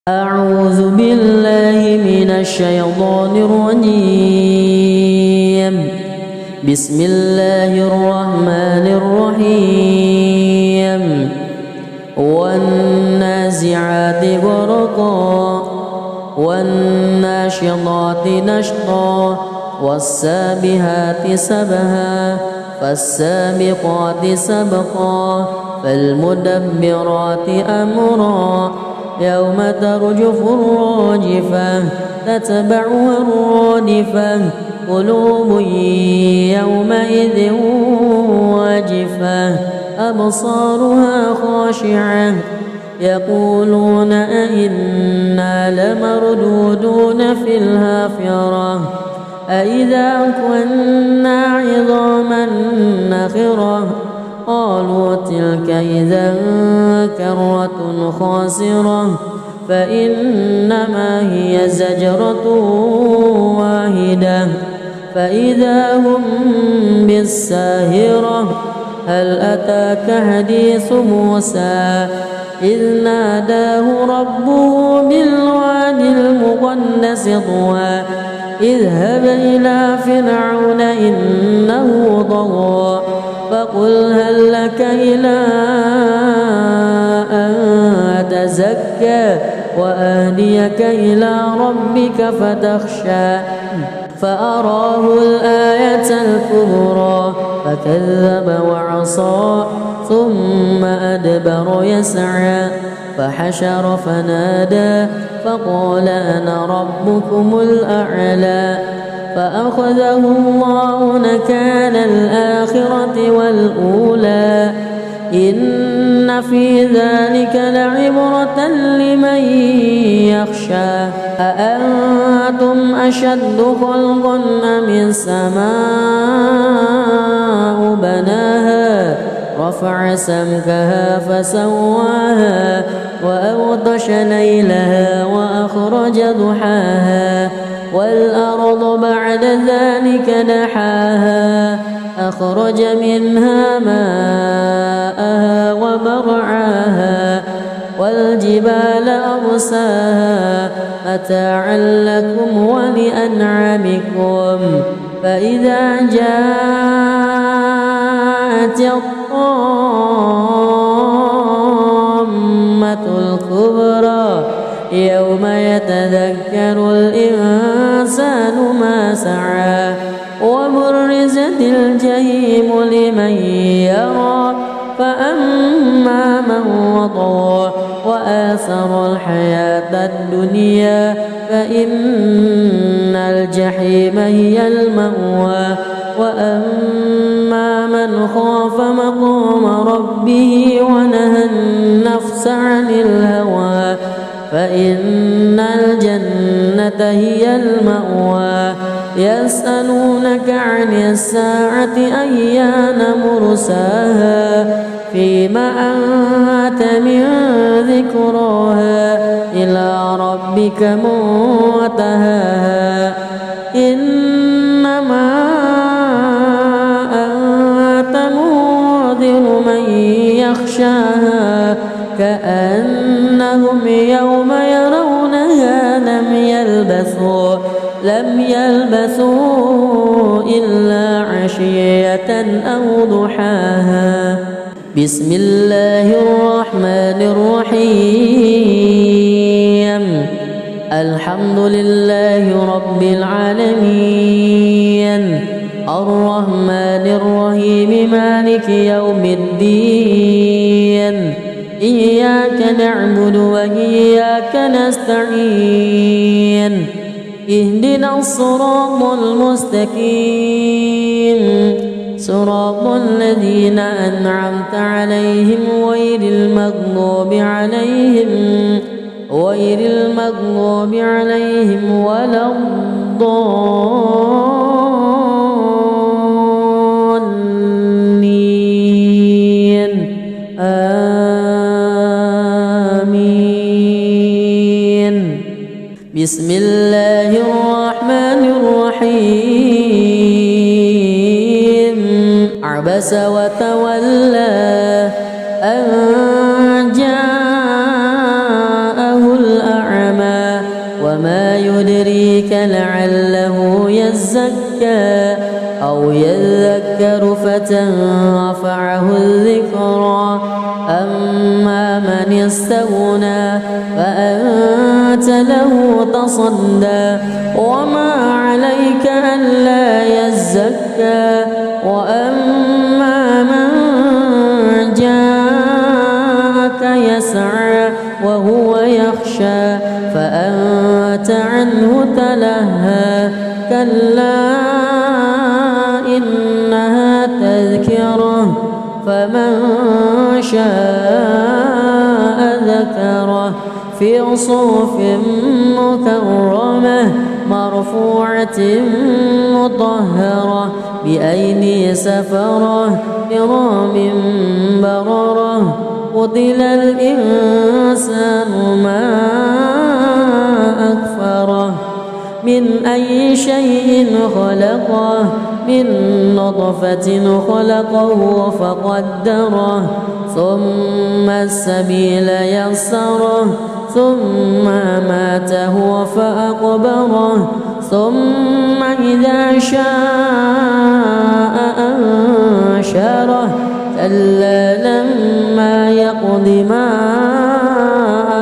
أعوذ بالله من الشيطان الرجيم. بسم الله الرحمن الرحيم. والنازعات غرقا والناشطات نشطا والسابحات سبها فالسابقات سبقا فالمدبرات أمرا يوم ترجف الراجفة تتبعها الرادفة قلوب يومئذ واجفة أبصارها خاشعة يقولون أئنا لمردودون في الحافرة أئذا كنا عظاما نخرة قالوا تلك إذا كرة خاسرة فإنما هي زجرة واحدة فإذا هم بالساهرة هل أتاك حديث موسى إذ ناداه ربه بالوادي المقدس طوى اذهب إلى فرعون إنه طغى فقل هل لك إلى أن تزكى وأهديك إلى ربك فتخشى فأراه الآية الكبرى فكذب وعصى ثم أدبر يسعى فحشر فنادى فقال أنا ربكم الأعلى فأخذه الله نكال الآخرة والأولى إن في ذلك لعبرة لمن يخشى أأنتم أشد خلقا أم السماء بناها رفع سمكها فسواها وأغطش ليلها وأخرج ضحاها والأرض بعد ذلك دحاها أخرج منها ماءها ومرعاها والجبال أرساها متاعا لكم ولأنعامكم فإذا جاءت الطامة الكبرى يوم يتذكر الإنسان ما سعى وبرزت الجحيم لمن يرى فأما من وطغى وآثر الحياة الدنيا فإن الجحيم هي المأوى وأما من خاف مقام ربه ونهى النفس عن الهوى فإن الجنة هي المأوى يسألونك عن الساعة أيان مرساها فيما أنت من ذكراها إلى ربك منتهاها إنما أنت منذر من يخشاها كأنهم يوم يرونها لم يلبثوا إلا عشية أو ضحاها بسم الله الرحمن الرحيم الحمد لله رب العالمين الرحمن الرحيم مالك يوم الدين إياك نعبد وإياك نستعين اهدنا الصراط المستقيم صراط الذين أنعمت عليهم غير المغضوب عليهم ولا الضالين آمين بسم الله الرحمن الرحيم عبس وتولى أن جاءه الأعمى وما يدريك لعله يزكى أو يذكر فتنفعه الذكرى أما من استغنى فأنت له تصدى وما عليك ألا يزكى وأما من جاءك يسعى وهو يخشى فأنت عنه تلهى كلا إنها تذكرة فمن شاء ذكره في صحف مكرمة مرفوعة مطهرة بأيدي سفرة كرام بررة قتل الإنسان ما أكفره من أي شيء خلقه من نطفة خلقه فقدره ثم السبيل يسره ثم ماته فأقبره ثم إذا شاء أنشره كلا لما يقض ما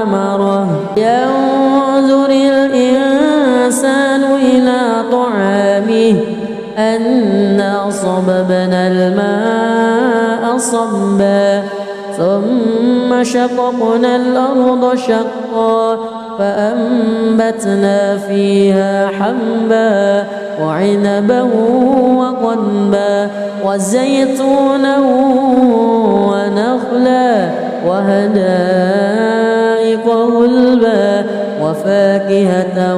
أمره ينظر الإنسان إلى طعامه أنا صببنا الماء صبا ثم شققنا الأرض شقا فأنبتنا فيها حبا وعنبا وقضبا وزيتونا ونخلا وحدائق غلبا وفاكهة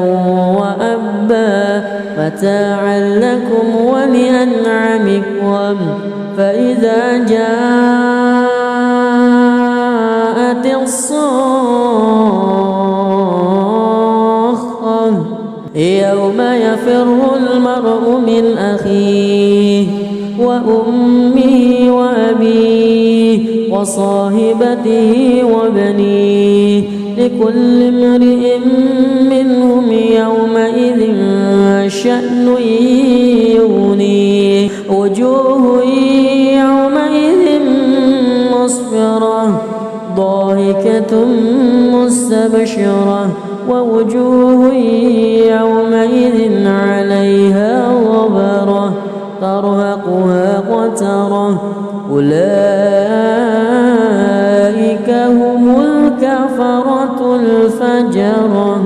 وأبا متاعا لكم ولأنعامكم فإذا جاءت الصاخة يوم يفر المرء من أخيه وأمه وأبيه وصاحبته وبنيه لكل امرئ منهم يومئذ شأن يغنيه وجوه يومئذ مسفرة ضاحكة مستبشرة ووجوه يومئذ عليها غبرة ترهقها قترة أولئك هم الكفرة الفجرة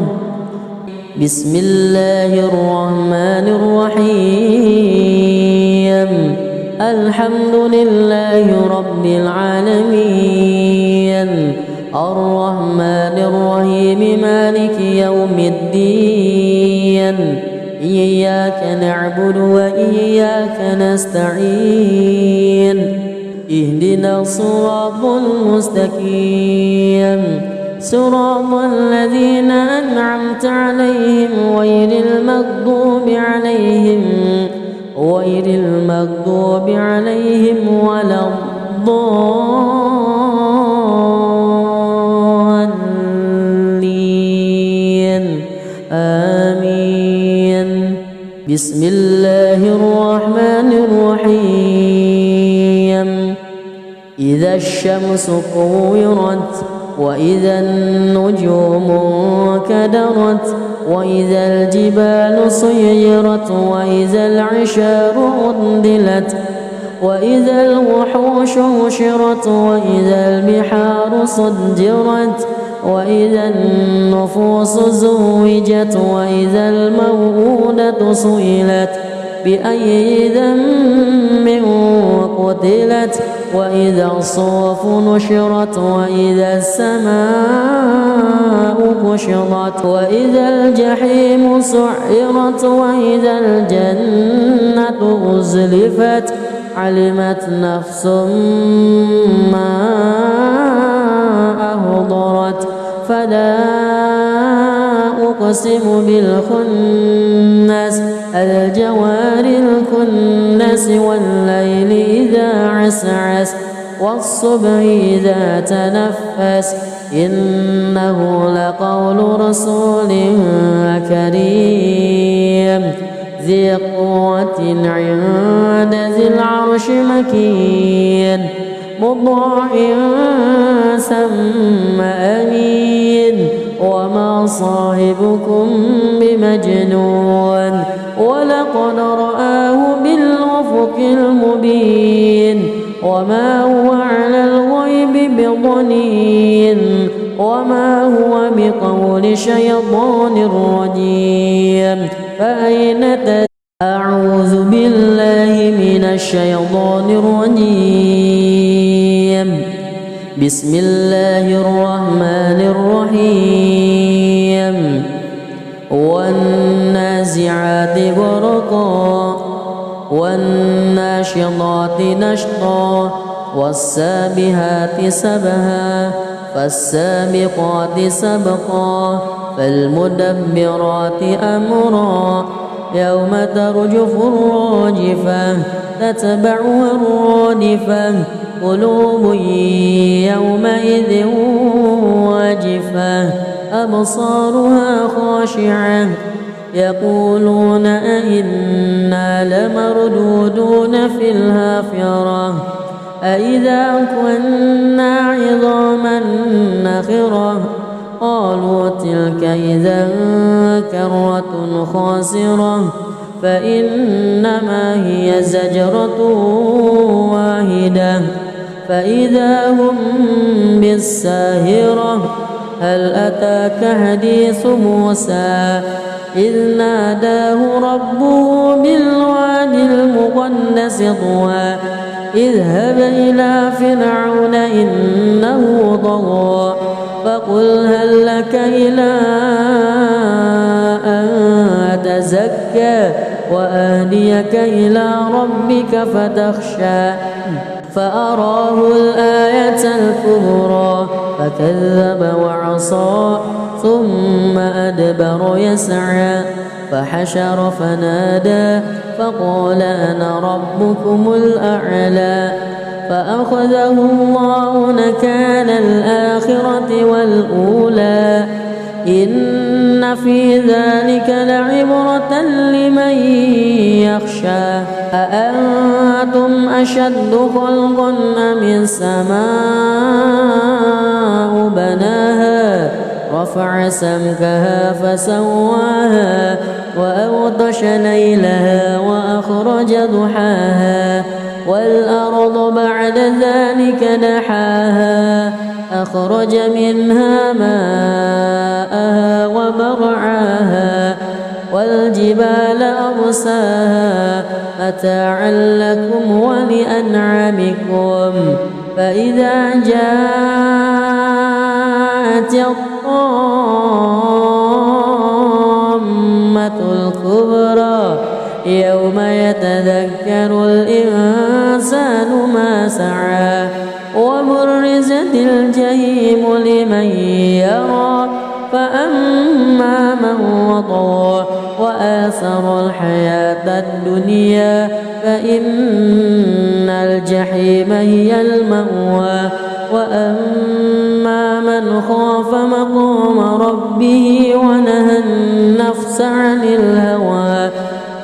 بسم الله الرحمن الرحيم الحمد لله رب العالمين الرحمن الرحيم مالك يوم الدين إياك نعبد وإياك نستعين اهدنا الصراط المستقيم صراط الذين أنعمت عليهم غير المغضوب عليهم ولا الضالين آمين بسم الله الرحمن الرحيم إذا الشمس كورت وإذا النجوم انكدرت وإذا الجبال سيرت وإذا العشار عطلت وإذا الوحوش حشرت وإذا البحار سجرت وإذا النفوس زوجت وإذا الموءودة سئلت بأي ذنب قتلت وإذا الصحف نشرت وإذا السماء كشطت وإذا الجحيم سعرت وإذا الجنة أزلفت علمت نفس ما أهضرت فلا أقسم بالخنس الجوار الكنس والليل إذا عسعس والصبح إذا تنفس إنه لقول رسول كريم ذي قوة عند ذي العرش مكين مطاع ثم أمين وما صاحبكم بمجنون ولقد رآه بالأفق المبين وما هو على الغيب بضنين وما هو بقول شيطان رجيم فأين أعوذ بالله من الشيطان الرجيم بسم الله الرحمن الرحيم والنازعات غرقا والناشطات نشطا والسابحات سبها فالسابقات سبقا فالمدبرات أمرا يوم ترجف الراجفة تتبعها الرادفة قلوب يومئذ واجفة أبصارها خاشعة يقولون أئنا لمردودون في الحافرة أئذا كنا عظاما نخرة قالوا تلك إذا كرة خاسرة فإنما هي زجرة واحدة فإذا هم بالساهرة هل أتاك حديث موسى إذ ناداه ربه بالوادي المقدس طوى اذهب إلى فرعون إنه طغى فقل هل لك إلى أن تزكى وأهديك إلى ربك فتخشى فأراه الآية الكبرى فكذب وعصى ثم أدبر يسعى فحشر فنادى فقال أنا ربكم الأعلى فأخذه الله نكال الآخرة والأولى إن في ذلك لعبرة لمن يخشى أأنتم أشد خلقا أم السماء بناها رفع سمكها فسواها وأغطش ليلها وأخرج ضحاها والأرض بعد ذلك دحاها أخرج منها ماءها ومرعاها والجبال أرساها متاعا لكم ولأنعامكم فإذا جاءت الطامة الكبرى يوم يتذكر الإنسان ما سعى وبرزت الجحيم لمن يرى فأما من وطغى وآثر الحياة الدنيا فإن الجحيم هي المأوى وأما من خاف مقام ربه ونهى النفس عن الهوى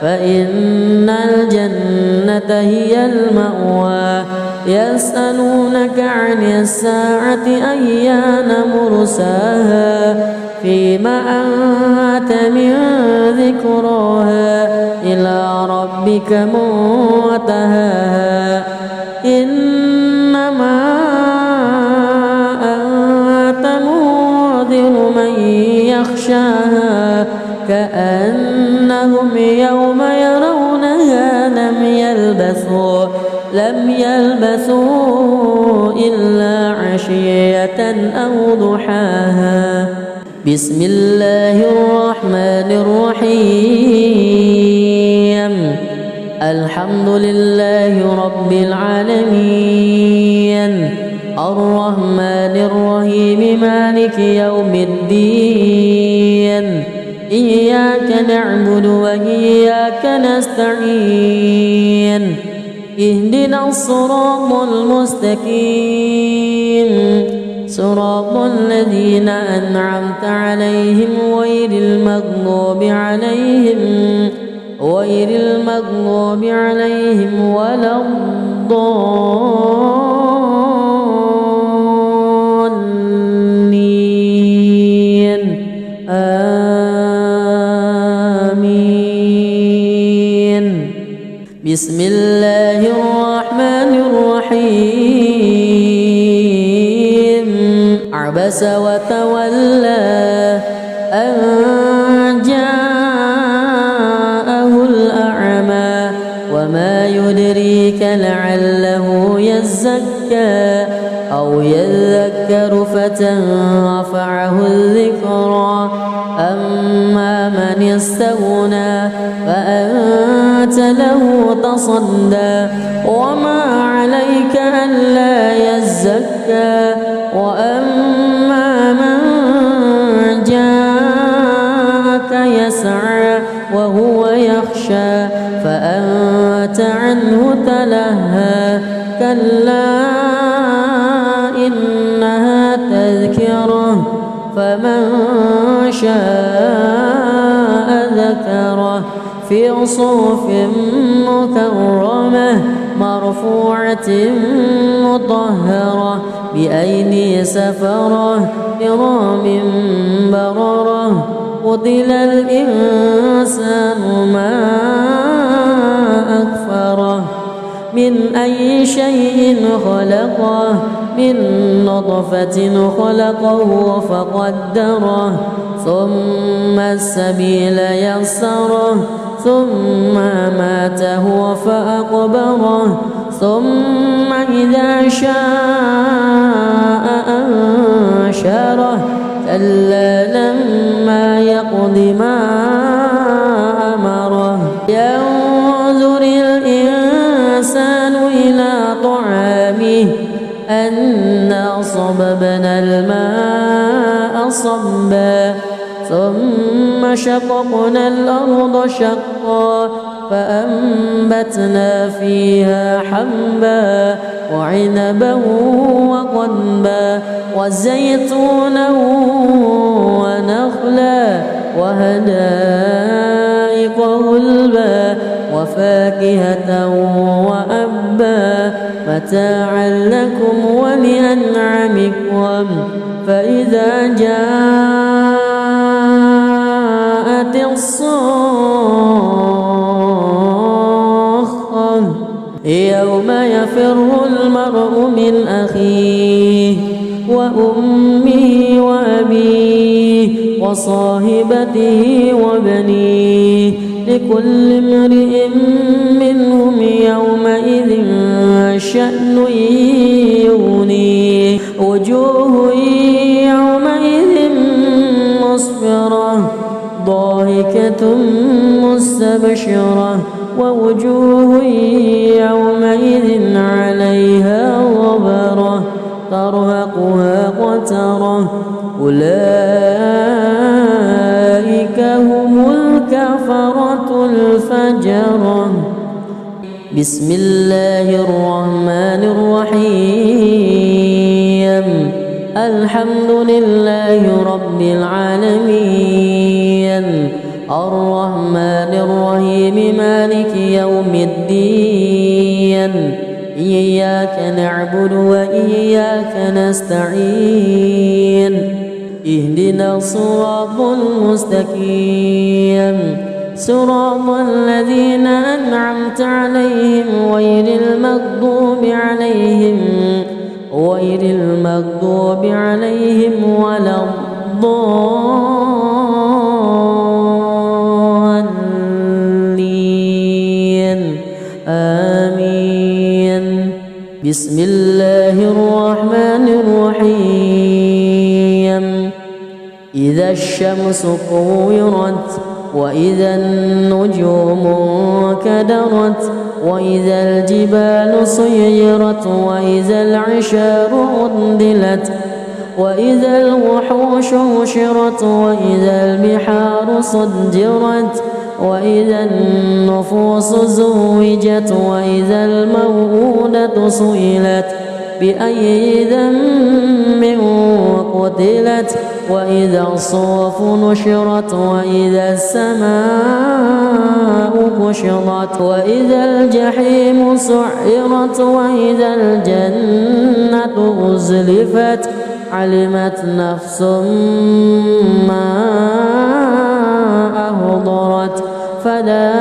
فإن الجنة هي المأوى يسألونك عن الساعة أيان مرساها فيما أنت من ذكراها إلى ربك منتهاها إنما أنت منذر من يخشاها كأنهم يوم يرونها لم يلبثوا إلا عشية أو ضحاها بسم الله الرحمن الرحيم الحمد لله رب العالمين الرحمن الرحيم مالك يوم الدين إياك نعبد وإياك نستعين اهدنا الصراط المستقيم صراط الذين أنعمت عليهم غير المغضوب عليهم ولا الضالين آمين. بسم الله الرحمن الرحيم. عبس وتولى أن جاءه الأعمى وما يدريك لعله يزكى أو يذكر فتنفعه الذكرى أما من استغنى فأنت له تصدى وما عليك ألا يزكى وأما من جاءك يسعى وهو يخشى فأنت عنه تلهى كلا إنها تذكرة فمن شاء ذكره في صحف مكرمة مرفوعة مطهرة بأيدي سفرة كرام بررة. قتل الإنسان ما أكفره من أي شيء خلقه من نطفة خلقه فقدره ثم السبيل يسره ثم ماته فأقبره ثم إذا شاء أنشره كلا لما يقض ما أمره. ينظر الإنسان إلى طعامه أنا صببنا الماء صبا ثم شققنا الأرض شقا فأنبتنا فيها حبا وعنبا وقضبا وزيتونا ونخلا وحدائق غلبا وفاكهة وأبا متاعا لكم ولأنعامكم. فإذا جاءت الصاخة يوم يفر المرء من أخيه وأمه وأبيه وصاحبته وبنيه لكل امرئ منهم يومئذ شأن يغنيه. وجوه يومئذ مسفرة ضاحكة مستبشرة ووجوه يومئذ عليها غبرة ترهقها قترة أولئك هم الكفرة الفجرة. بسم الله الرحمن الرحيم. الحمد لله رب العالمين الرحمن الرحيم مالك يوم الدين إياك نعبد وإياك نستعين اهدنا الصراط المستقيم صراط الذين أنعمت عليهم غير المغضوب عليهم ولا الضالين آمين. بسم الله الرحمن الرحيم. إذا الشمس كورت وإذا النجوم انكدرت وإذا الجبال سيرت وإذا العشار عطلت وإذا الوحوش حشرت وإذا البحار سجرت وإذا النفوس زوجت وإذا الموءودة سئلت بأي ذنب قتلت وإذا الصحف نشرت وإذا السماء كشطت وإذا الجحيم سعرت وإذا الجنة أزلفت علمت نفس ما أحضرت فلا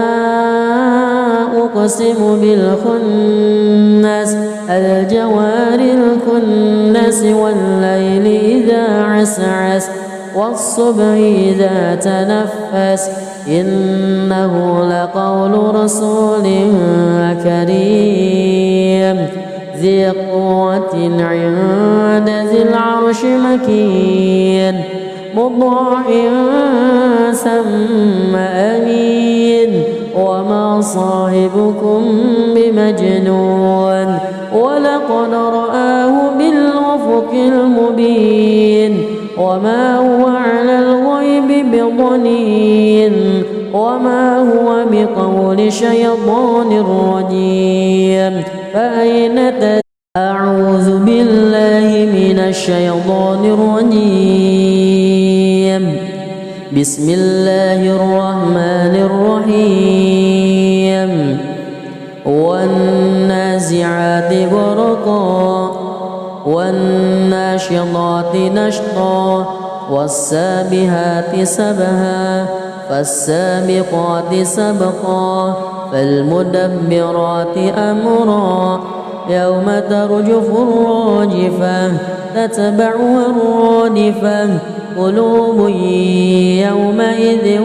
أقسم بالخنس الجوار الكنس والليل إذا عسعس والصبح إذا تنفس إنه لقول رسول كريم ذي قوة عند ذي العرش مكين مطاع ثم أمين وما صاحبكم بمجنون ولقد رآه بالأفق المبين وما هو على الغيب بضنين وما هو بقول شيطان رجيم فأين أعوذ بالله من الشيطان الرجيم بسم الله الرحمن الرحيم والنازعات غرقا والناشطات نشطا والسابحات سبها فالسابقات سبقا فالمدبرات أمرا يوم ترجف الراجفة تتبعها الرادفة قلوب يومئذ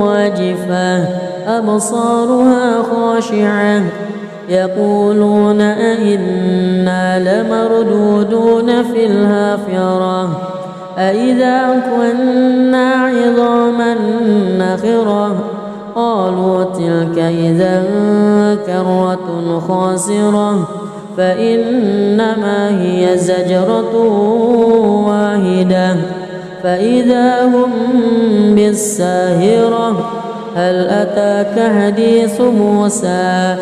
واجفة أبصارها خاشعة يقولون أئنا لمردودون في الحافرة أئذا كنا عظاما نخرة قالوا تلك إذا كرة خاسرة فإنما هي زجرة واحدة فإذا هم بالساهرة هل أتاك حديث موسى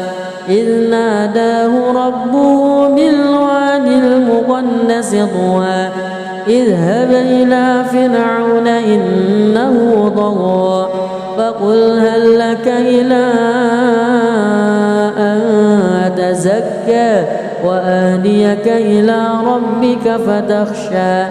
إذ ناداه ربه بالوادي المقدس طوى اذهب إلى فرعون إنه طغى فقل هل لك إلى أن تزكى وأهديك إلى ربك فتخشى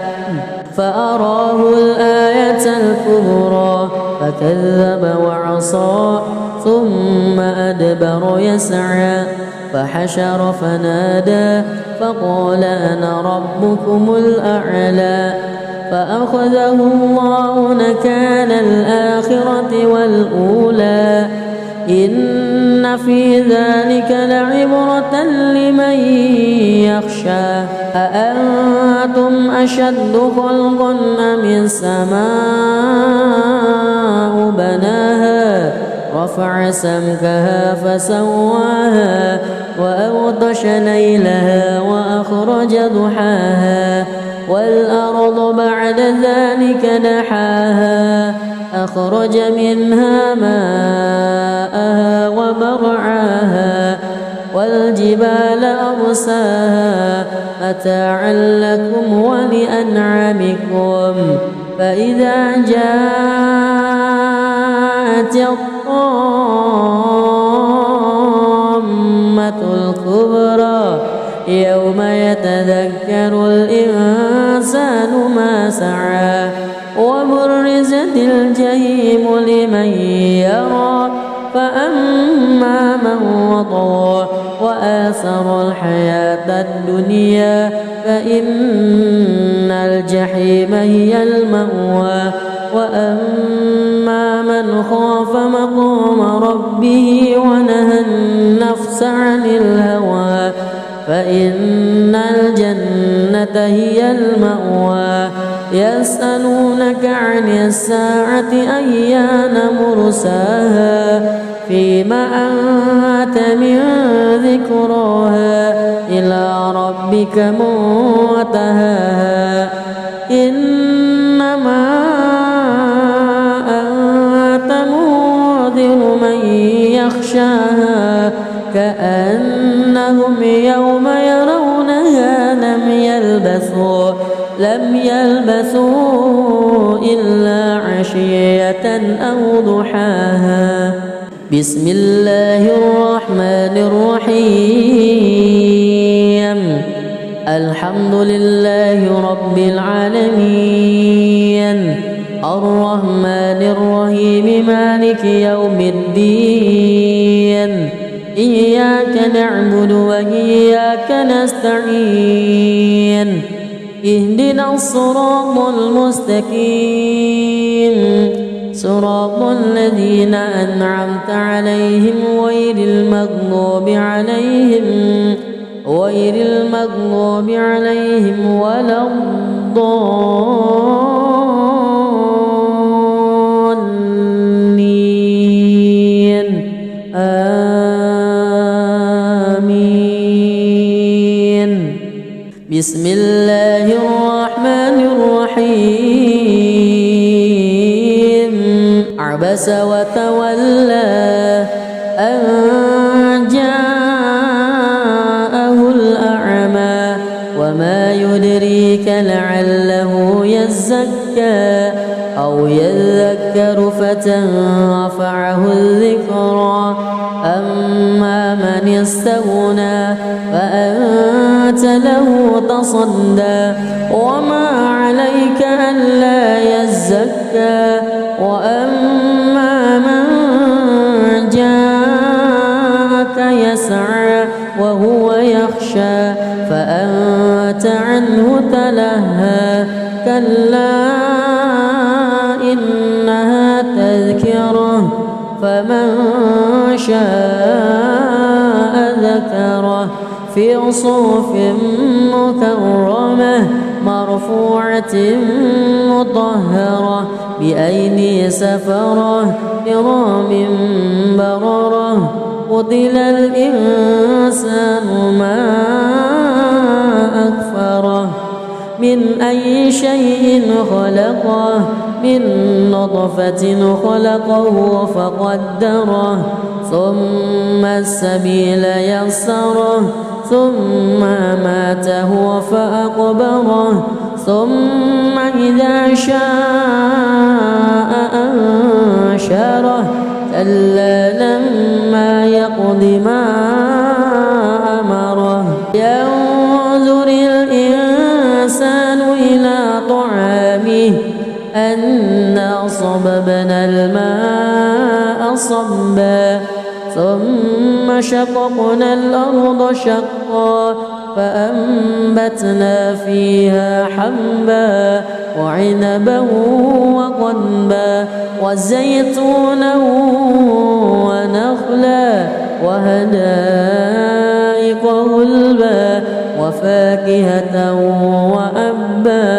فأراه الآية الكبرى فكذب وعصى ثم أدبر يسعى فحشر فنادى فقال أنا ربكم الأعلى فأخذه الله نكال الآخرة والأولى إن في ذلك لعبرة لمن يخشى أأنتم أشد خلقا أم السماء بناها رفع سمكها فسواها وأغطش ليلها وأخرج ضحاها والأرض بعد ذلك دحاها أخرج منها ماءها ومرعاها والجبال أرساها متاعا لكم ولأنعامكم فإذا جاءت الطامة الكبرى يوم يتذكر الإنسان ما سعى وبرزت الجحيم لمن يرى فأما من وطغى وآثر الحياة الدنيا فإن الجحيم هي المأوى وأما من خاف مقام ربه ونهى النفس عن الهوى فإن الجنة هي المأوى يسألونك عن الساعة أيان مرساها فيما أنت من ذكراها إلى ربك منتهاها إنما أنت يغشاها كأنهم يوم يرونها لم يلبثوا إلا عشية أو ضحاها. بسم الله الرحمن الرحيم. الحمد لله رب العالمين الرحمن الرحيم مالك يوم الدين إياك نعبد وإياك نستعين اهدنا الصراط المستقيم صراط الذين أنعمت عليهم غير المغضوب عليهم ولا الضالين آمين. بسم الله الرحمن الرحيم. عبس وتولى أن جاءه الأعمى وما يدريك لعله يزكى أو يذكر فتنفعه الذكرى أما من استغنى فأنت له تصدى وما عليك ألا يزكى وأما من جاءك يسعى وهو يخشى فأنت عنه تلهى كلا إنها تذكرة فمن شاء ذكره في صحف مكرمة مرفوعة مطهرة بأيدي سفرة كرام بررة. قتل الإنسان ما أكفره من أي شيء خلقه من نطفة خلقه فقدره ثم السبيل يسره ثم ماته فأقبره ثم إذا شاء أنشره كلا لما يقض ما أمره. ينظر الإنسان إلى طعامه أنا صببنا الماء صبا ثم شققنا الأرض شقا فأنبتنا فيها حبا وعنبا وقضبا وزيتونا ونخلا وحدائق غلبا وفاكهة وأبا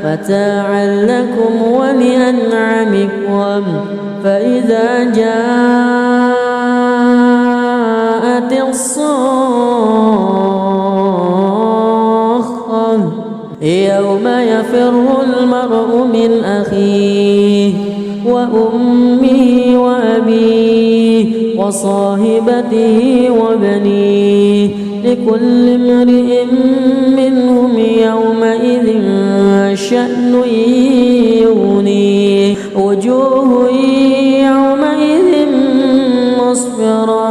متاعا لكم ولأنعامكم. فإذا جاءت الصاخة يوم يفر المرء من أخيه وأمه وأبيه وصاحبته وبنيه لكل امرئ منهم يومئذ شأن يغنيه. وجوه يومئذ مسفرة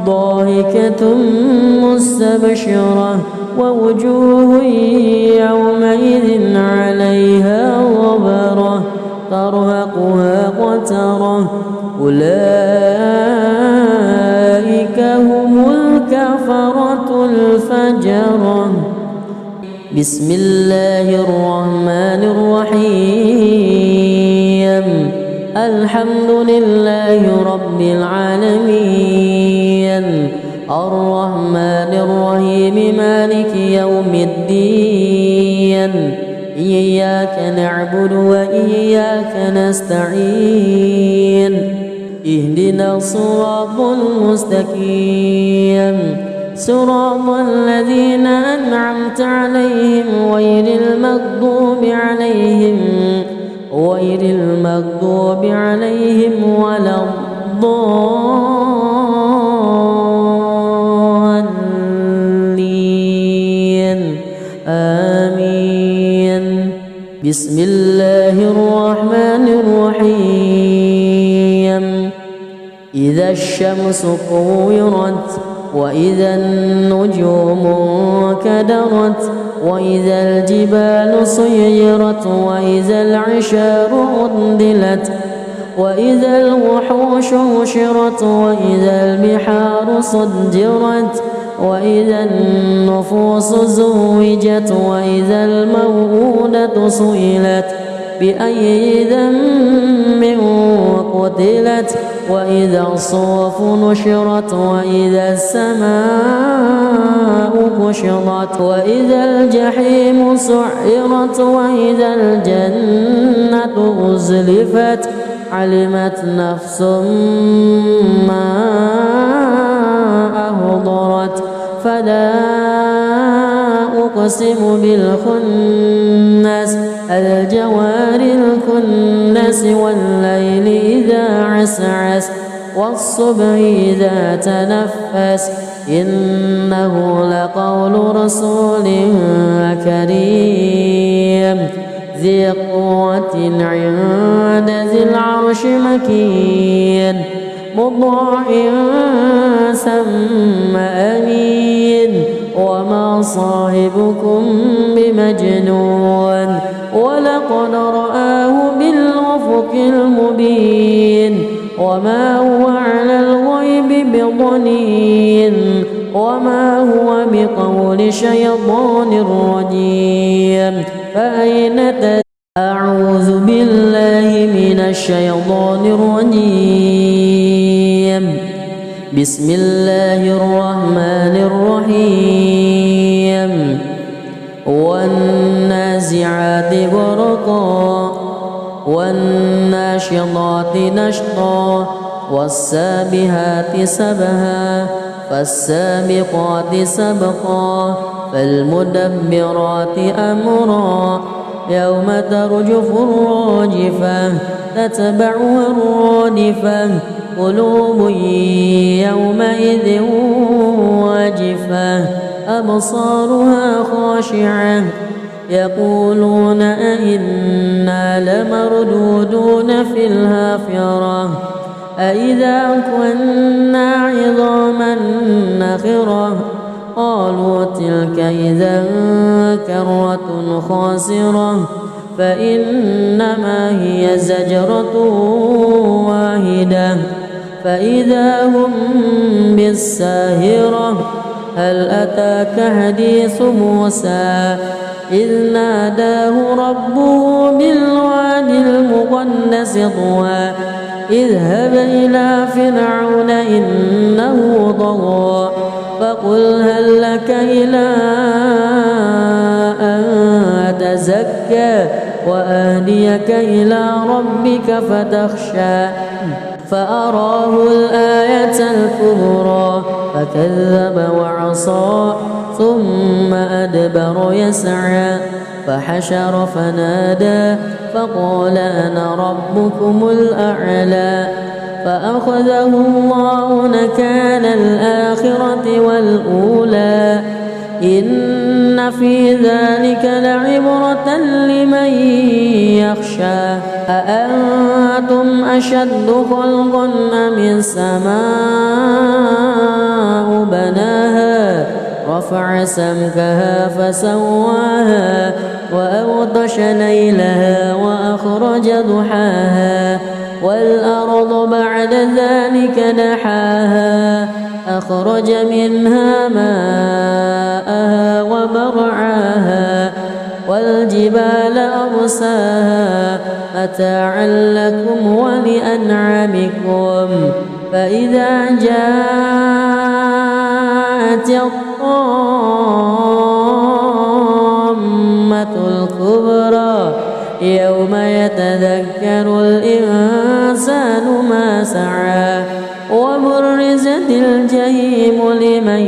ضاحكة مستبشرة ووجوه يومئذ عليها غبرة ترهقها قترة أولئك هم الكفرة الفجرة. بسم الله الرحمن الرحيم. الحمد لله رب العالمين الرحمن الرحيم مالك يوم الدين إياك نعبد وإياك نستعين اهدنا الصراط المستقيم صراط الذين أنعمت عليهم غير المغضوب عليهم ولا الضالين بسم الله الرحمن الرحيم إذا الشمس كورت وإذا النجوم انكدرت وإذا الجبال سيرت وإذا العشار عطلت وإذا الوحوش حشرت وإذا البحار سجرت وإذا النفوس زوجت وإذا الموءودة سئلت بأي ذنب قتلت وإذا الصحف نشرت وإذا السماء كشطت وإذا الجحيم سعرت وإذا الجنة أزلفت علمت نفس ما أهضرت فلا أقسم بالخنس الجوار الكنس والليل إذا عسعس والصبح إذا تنفس إنه لقول رسول كريم ذي قوة عند ذي العرش مكين مطاع ثم أمين وما صاحبكم بمجنون ولقد رآه بالأفق المبين وما هو على الغيب بضنين وما هو بقول شيطان رجيم فأين أعوذ بالله من الشيطان الرجيم بسم الله الرحمن الرحيم والنازعات غرقا والناشطات نشطا والسابحات سبها فالسابقات سبقا فالمدبرات أمرا يوم ترجف الراجفة تتبعها الرادفة قلوب يومئذ واجفة أبصارها خاشعة يقولون أئنا لمردودون في الحافرة أئذا كنا عظاما نخرة قالوا تلك إذا كرة خاسرة فإنما هي زجرة واحدة فإذا هم بالساهرة هل أتاك حديث موسى إذ ناداه ربه بالواد المقدس طوى اذهب إلى فرعون إنه طغى فقل هل لك إلى أن تزكى وأهديك إلى ربك فتخشى فأراه الآية الكبرى فكذب وعصى ثم أدبر يسعى فحشر فنادى فقال أنا ربكم الأعلى فأخذه الله نكال الآخرة والأولى إن في ذلك لعبرة لمن يخشى أأنتم أشد خلقا أم السماء بناها رفع سمكها فسواها وأغطش ليلها وأخرج ضحاها والأرض بعد ذلك دحاها أخرج منها ماءها ومرعاها والجبال أرساها متاعا لكم ولأنعامكم فإذا جاءت الطامة الكبرى يوم يتذكر الإنسان ما سعى وبرزت الجحيم لمن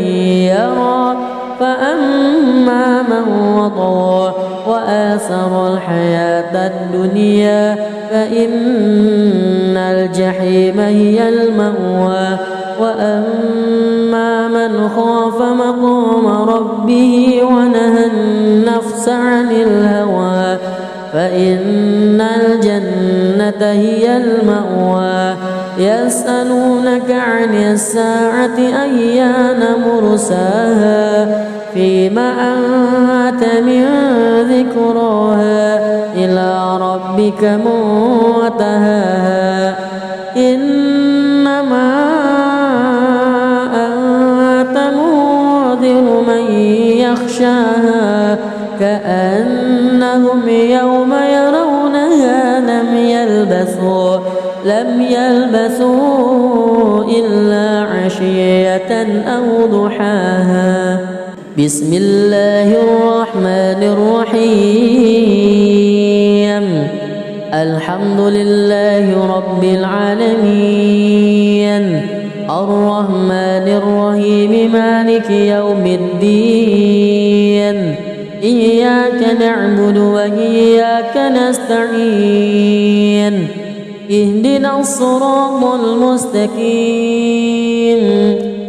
يرى فأما من وطغى وآثر الحياة الدنيا فإن الجحيم هي المأوى وأما من خاف مقام ربه ونهى النفس عن الهوى فإن الجنة هي المأوى يسألونك عن الساعة أيان مرساها فيم أنت من ذكراها إلى ربك منتهاها إنما أنت منذر من يخشاها كأنهم يوم يرونها لم يلبثوا إلا عشية أو ضحاها. بسم الله الرحمن الرحيم الحمد لله رب العالمين الرحمن الرحيم مالك يوم الدين إياك نعبد وإياك نستعين اهدنا الصراط المستقيم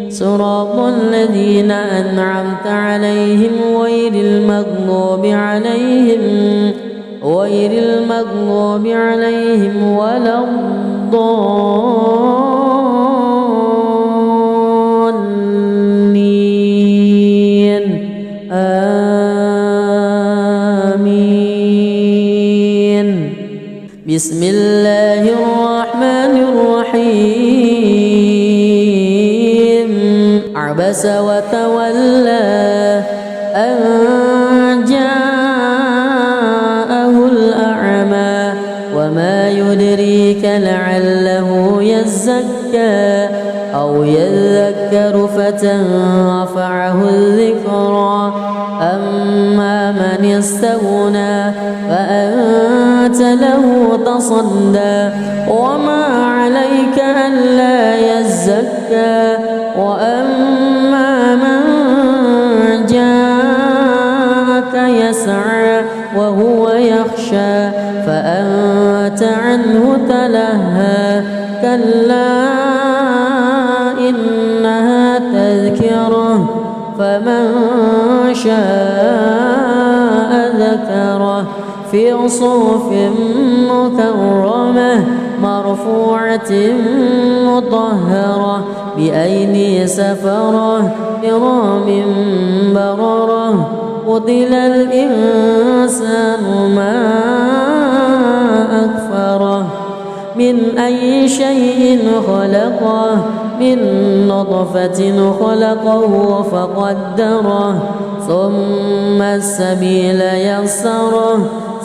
صراط الذين أنعمت عليهم غير المغضوب عليهم ولا الضالين آمين. بسم الله الرحمن الرحيم عبس وتولى أن جاءه الأعمى وما يدريك لعله يزكى أو يذكر فتنفعه الذكرى أما من استغنى فأنت له تصدى وما عليك ألا يزكى وأما من جاءك يسعى وهو يخشى فأنت عنه تلهى كلا إنها تذكرة فمن شاء ذكره في صحف مكرمة مرفوعة مطهرة بأيدي سفرة كرام بررة قتل الإنسان ما أكفره من أي شيء خلقه من نطفة خلقه فقدره ثم السبيل يسره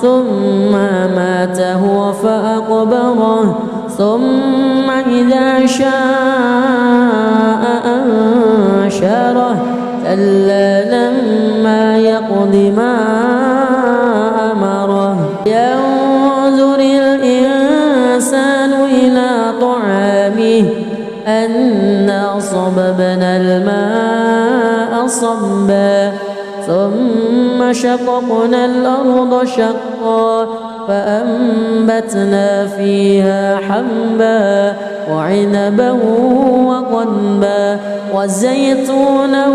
ثم ماته فأقبره ثم إذا شاء أنشره كلا لما يقض ما أمره ينظر الإنسان إلى طعامه أنا صببنا الماء صبا ثم شققنا الأرض شقا فأنبتنا فيها حبا وعنبا وقضبا وزيتونا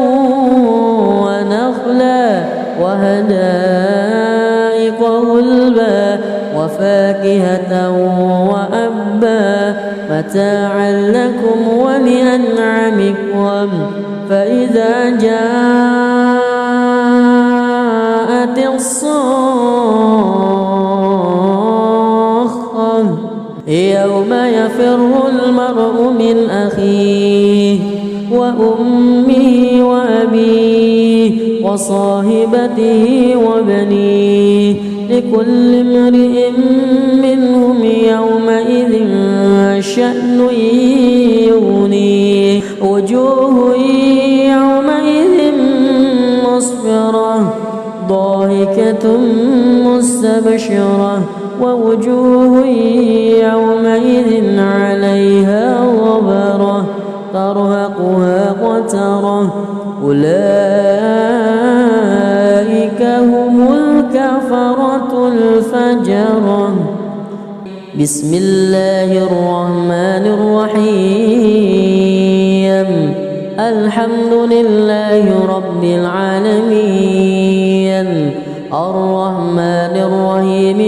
ونخلا وحدائق غلبا وفاكهة وأبا متاعا لكم ولأنعامكم فإذا جاءت الصاخة يوم يفر المرء من أخيه وأمه وأبيه وصاحبته وبنيه لكل امرئ منهم يومئذ شأن يغنيه وجوه يومئذ مسفرة ضاحكة مستبشرة ووجوه يومئذ عليها غبرة ترهقها قترة أولئك هم الكفرة الفجرة. بسم الله الرحمن الرحيم الحمد لله رب العالمين الرحمن الرحيم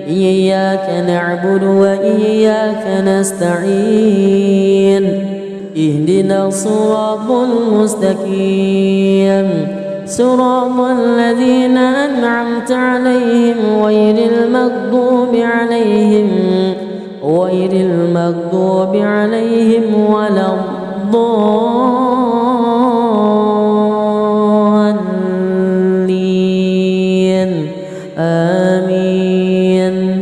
إياك نعبد وإياك نستعين اهدنا الصراط المستقيم صراط الذين أنعمت عليهم غير المغضوب عليهم ولا الضالين آمين.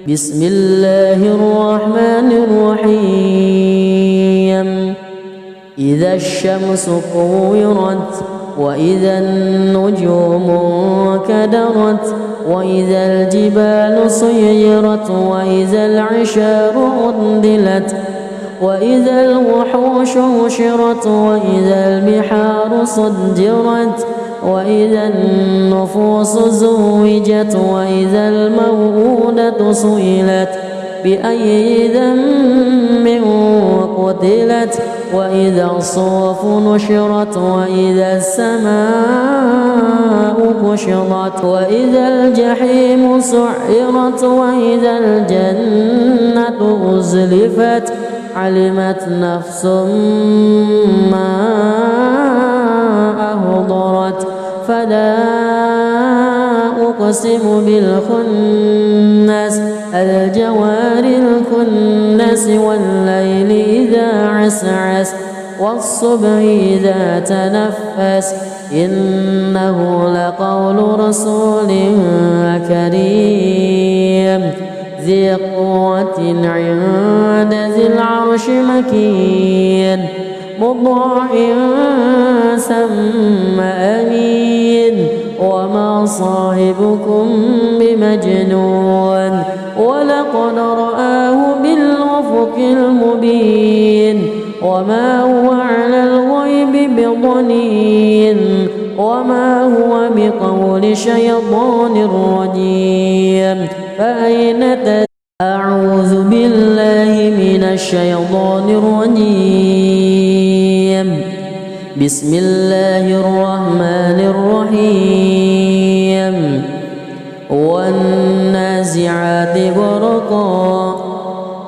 بسم الله الرحمن الرحيم. إذا الشمس كورت وإذا النجوم انكدرت وإذا الجبال سيرت وإذا العشار عطلت وإذا الوحوش حشرت وإذا البحار سجرت وإذا النفوس زوجت وإذا الموءودة سئلت بأي ذنب قتلت وإذا الصحف نشرت وإذا السماء كشطت وإذا الجحيم سعرت وإذا الجنة أزلفت علمت نفس ما أحضرت فلا أقسم بالخنس الجوار الكنس والليل إذا عسعس والصبح إذا تنفس إنه لقول رسول كريم ذي قوة عند ذي العرش مكين مطاع ثم أمين وما صاحبكم بمجنون ولقد رآه بالأفق المبين وما هو على الغيب بضنين وما هو بقول شيطان رجيم فأين أعوذ بالله من الشيطان الرجيم. بسم الله الرحمن الرحيم. والنازعات غرقا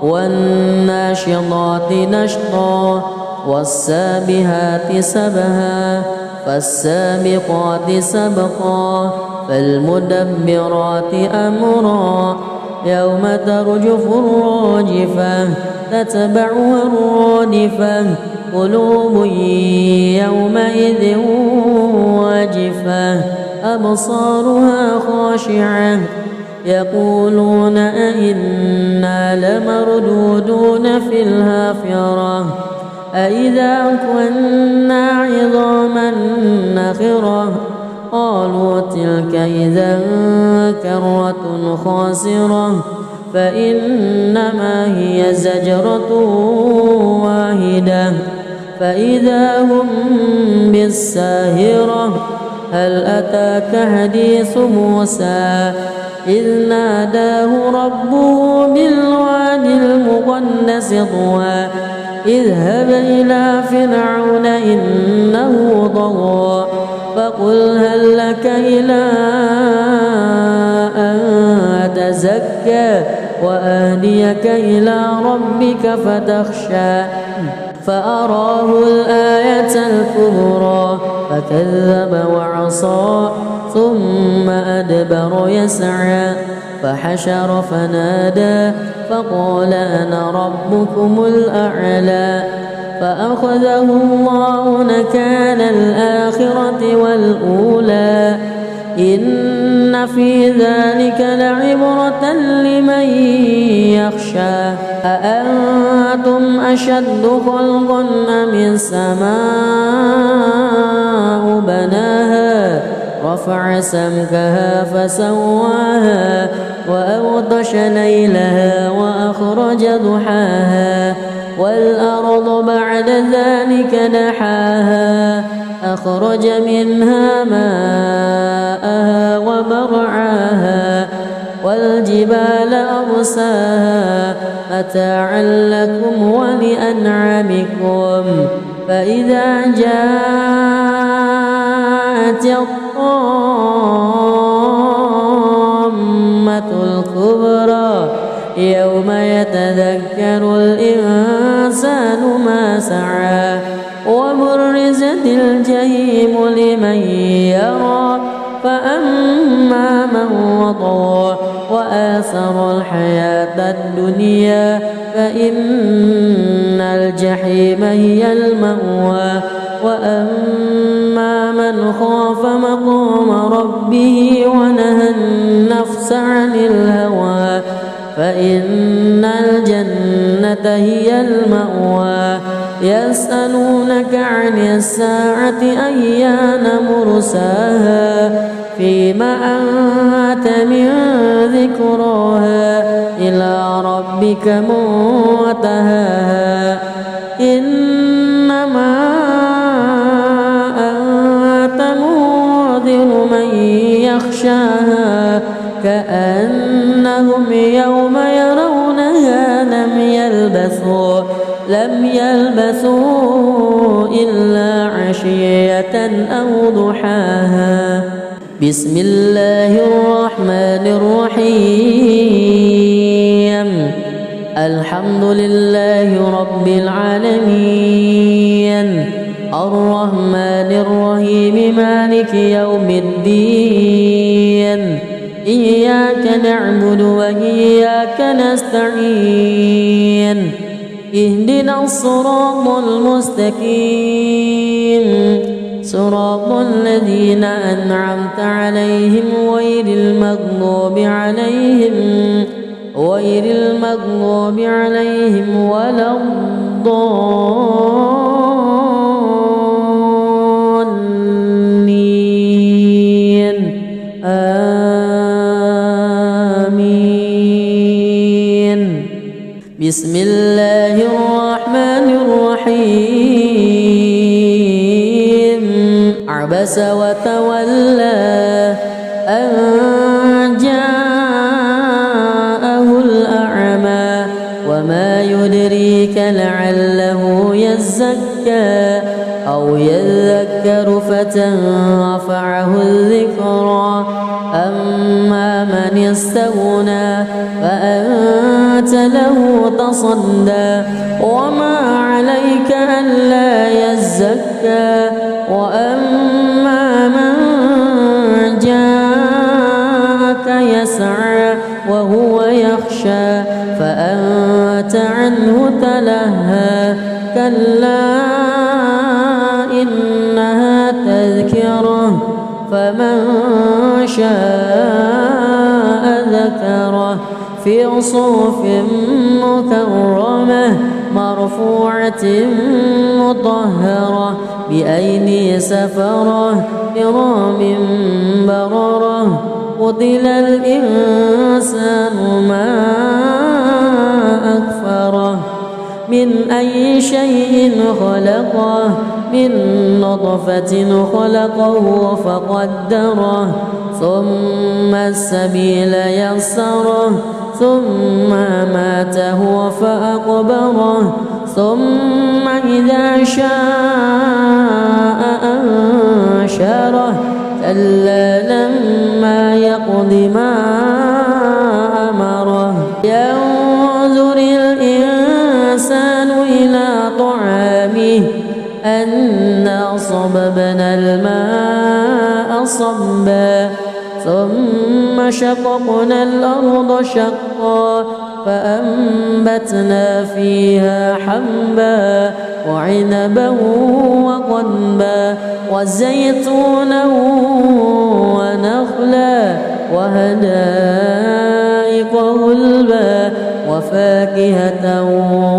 والناشطات نشطا والسابحات سبها فالسابقات سبقا فالمدبرات أمرا يوم ترجف الراجفة تتبعها الرادفة قلوب يومئذ واجفة أبصارها خاشعة يقولون أئنا لمردودون في الحافرة أئذا كنا عظاما نخرة قالوا تلك إذا كرة خاسرة فإنما هي زجرة واحدة فإذا هم بالساهرة هل أتاك حديث موسى إذ ناداه ربه بالواد المقدس طوى اذهب إلى فرعون إنه طغى فقل هل لك إلى أن تزكى وأهديك إلى ربك فتخشى فأراه الآية الكبرى فكذب وعصى ثم أدبر يسعى فحشر فنادى فقال أنا ربكم الأعلى فأخذه الله نكال الآخرة والأولى إن في ذلك لعبرة لمن يخشى أأنتم أشد خلقا أم السماء بناها رفع سمكها فسواها وأغطش ليلها وأخرج ضحاها والأرض بعد ذلك دحاها أخرج منها ماءها ومرعاها والجبال أرساها متاعا لكم ولأنعامكم فإذا جاءت الطامة الكبرى يوم يتذكر الإنسان ما سعى وبرزت الجحيم لمن يرى فأما من وطغى وآثر الحياة الدنيا فإن الجحيم هي المأوى وأما من خاف مقام ربه ونهى النفس عن الهوى فإن الجنة هي المأوى يسألونك عن الساعة أيان مرساها فيما أنت من ذكراها إلى ربك منتهاها إنما أنت منذر من يخشاها كأنهم يوم يرونها لم يلبثوا إلا عشية أو ضحاها. بسم الله الرحمن الرحيم. الحمد لله رب العالمين الرحمن الرحيم مالك يوم الدين إياك نعبد وإياك نستعين اهدنا الصراط المستقيم صراط الذين أنعمت عليهم غير المغضوب عليهم ولا الضالين آمين. بسم الله الرحمن الرحيم. عبس وتولى أن جاءه الأعمى وما يدريك لعله يزكى أو يذكر فتنفعه الذكرى أما من استغنى فأنت له تصدى وما عليك ألا يزكى وأما من جاءك يسعى وهو يخشى فأنت عنه تلهى كلا إنها تذكرة فمن شاء ذكره في صحف مكرمة مرفوعة مطهرة بأيدي سفرة كرام بررة قتل الإنسان ما أكفره من أي شيء خلقه من نطفة خلقه فقدره ثم السبيل يسره ثم ماته فأقبره ثم إذا شاء أنشره كلا لما يقض ما أمره ينظر الإنسان إلى طعامه أنا صببنا الماء صبا ثم شققنا الأرض شقا فأنبتنا فيها حبا وعنبا وقضبا وزيتونا ونخلا وحدائق غلبا وفاكهة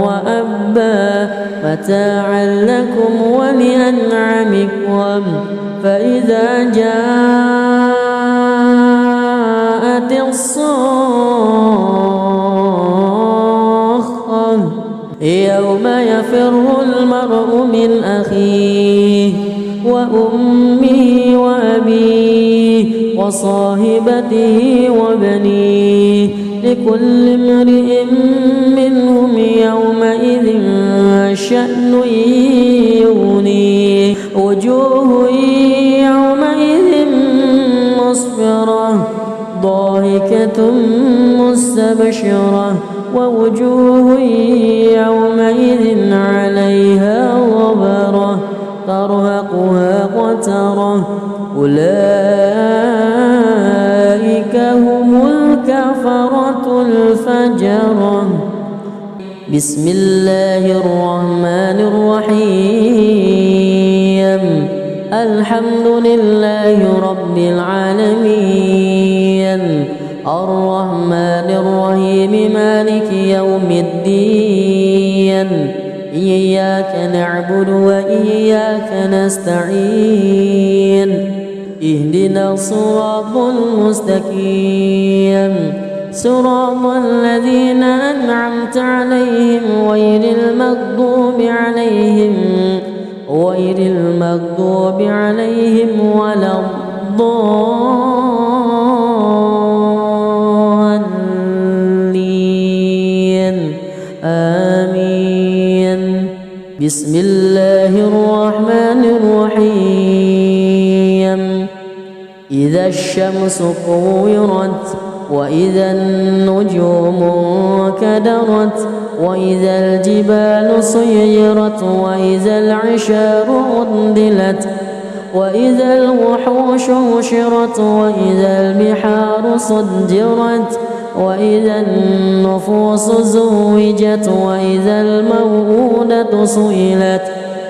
وأبا متاعا لكم ولأنعامكم فإذا جاءت الصاخة يوم يفر المرء من أخيه وأمه وأبيه وصاحبته وبنيه لكل امرئ منهم يومئذ شأن يغنيه وجوه يومئذ مسفرة ضاحكة مستبشرة ووجوه يومئذ عليها غبرة ترهقها قترة أولئك هم الكفرة الفجرة. بسم الله الرحمن الرحيم. الحمد لله رب العالمين الرحمن الرحيم مالك يوم الدين إياك نعبد وإياك نستعين اهدنا الصراط المستقيم صراط الذين أنعمت عليهم غير المغضوب عليهم ولا الضالين آمين. بسم الله الرحمن الرحيم. إذا الشمس كورت وإذا النجوم انكدرت وإذا الجبال سيرت وإذا العشار عطلت وإذا الوحوش حشرت وإذا البحار سجرت وإذا النفوس زوجت وإذا الموءودة سئلت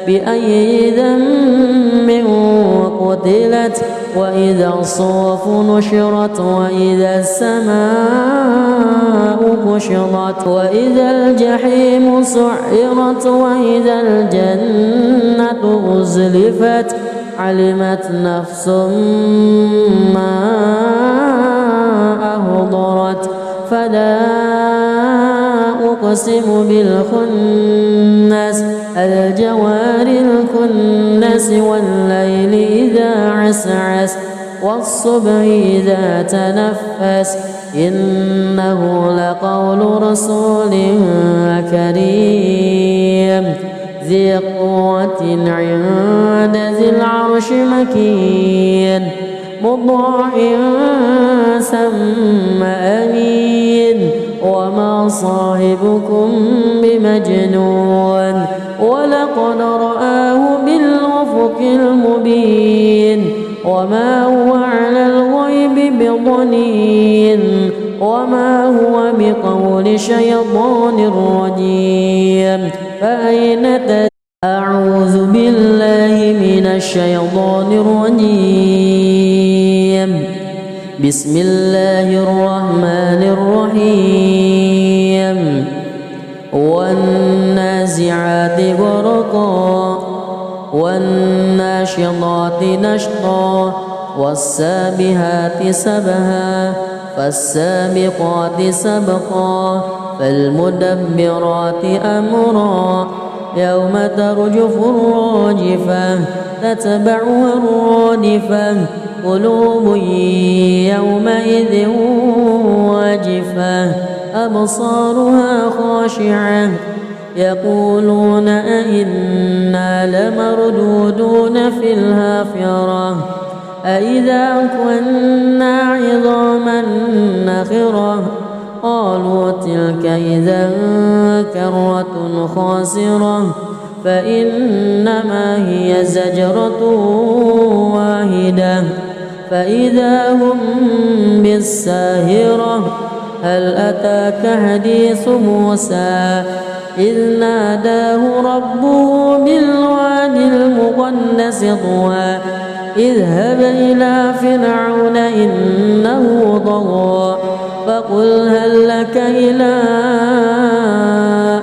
بأي ذنب قتلت وإذا الصحف نشرت وإذا السماء كشطت وإذا الجحيم سعرت وإذا الجنة أزلفت علمت نفس ما أحضرت. فلا أقسم بالخنس الجوار الكنس والليل إذا عسعس والصبح إذا تنفس إنه لقول رسول كريم ذي قوة عند ذي العرش مكين مطاع ثم أمين وما صاحبكم بمجنون ولقد رآه بالأفق المبين وما هو على الغيب بضنين وما هو بقول شيطان رجيم. فأين أعوذ بالله من الشيطان الرجيم. بسم الله الرحمن الرحيم. والنازعات غرقا والناشطات نشطا والسابحات سبها فالسابقات سبقا فالمدبرات أمرا يوم ترجف الراجفة تتبعها الرادفة قلوب يومئذ واجفة أبصارها خاشعة يقولون أئنا لمردودون في الحافرة أئذا كنا عظاما نخرة قالوا تلك إذا كرة خاسرة فإنما هي زجرة واحدة فإذا هم بالساهرة. هل أتاك حديث موسى إذ ناداه ربه بالوادي المقدس طوى اذهب إلى فرعون إنه طغى فقل هل لك إلى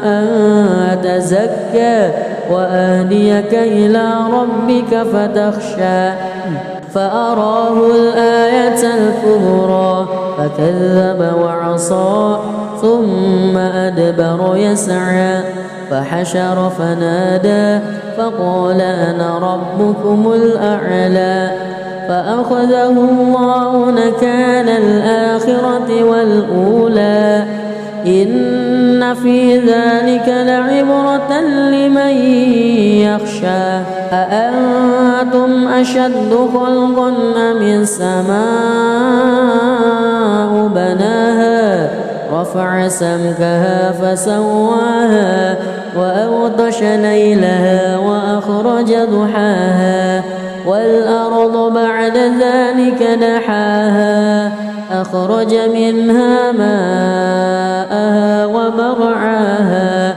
أن تزكى وأهديك إلى ربك فتخشى فأراه الآية الكبرى فكذب وعصى ثم أدبر يسعى فحشر فنادى فقال أنا ربكم الأعلى فأخذه الله نكال الآخرة والأولى إن في ذلك لعبرة لمن يخشى أأنتم أشد خلقا أم السماء بناها رفع سمكها فسواها وأغطش ليلها وأخرج ضحاها والأرض بعد ذلك دحاها أخرج منها ماءها ومرعاها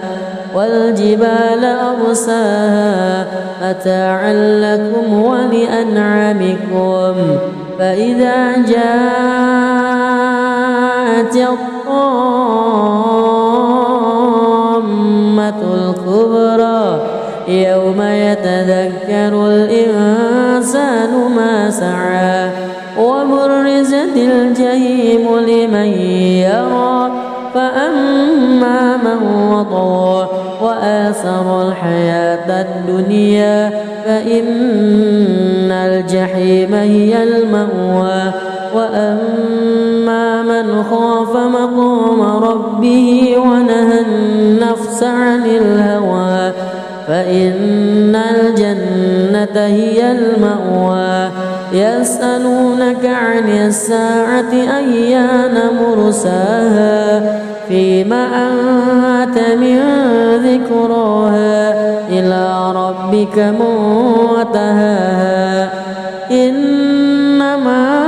والجبال أرساها متاعا لكم ولأنعامكم فإذا جاءت الطامة الكبرى يوم يتذكر الإنسان ما سعى وبرزت الجحيم لمن يرى فأما من وطغى وآثر الحياة الدنيا فإن الجحيم هي المأوى وأما من خاف مقام ربه ونهى النفس عن الهوى فإن الجنة هي المأوى يسألونك عن الساعة أيان مرساها فيما أنت من ذكراها إلى ربك منتهاها إنما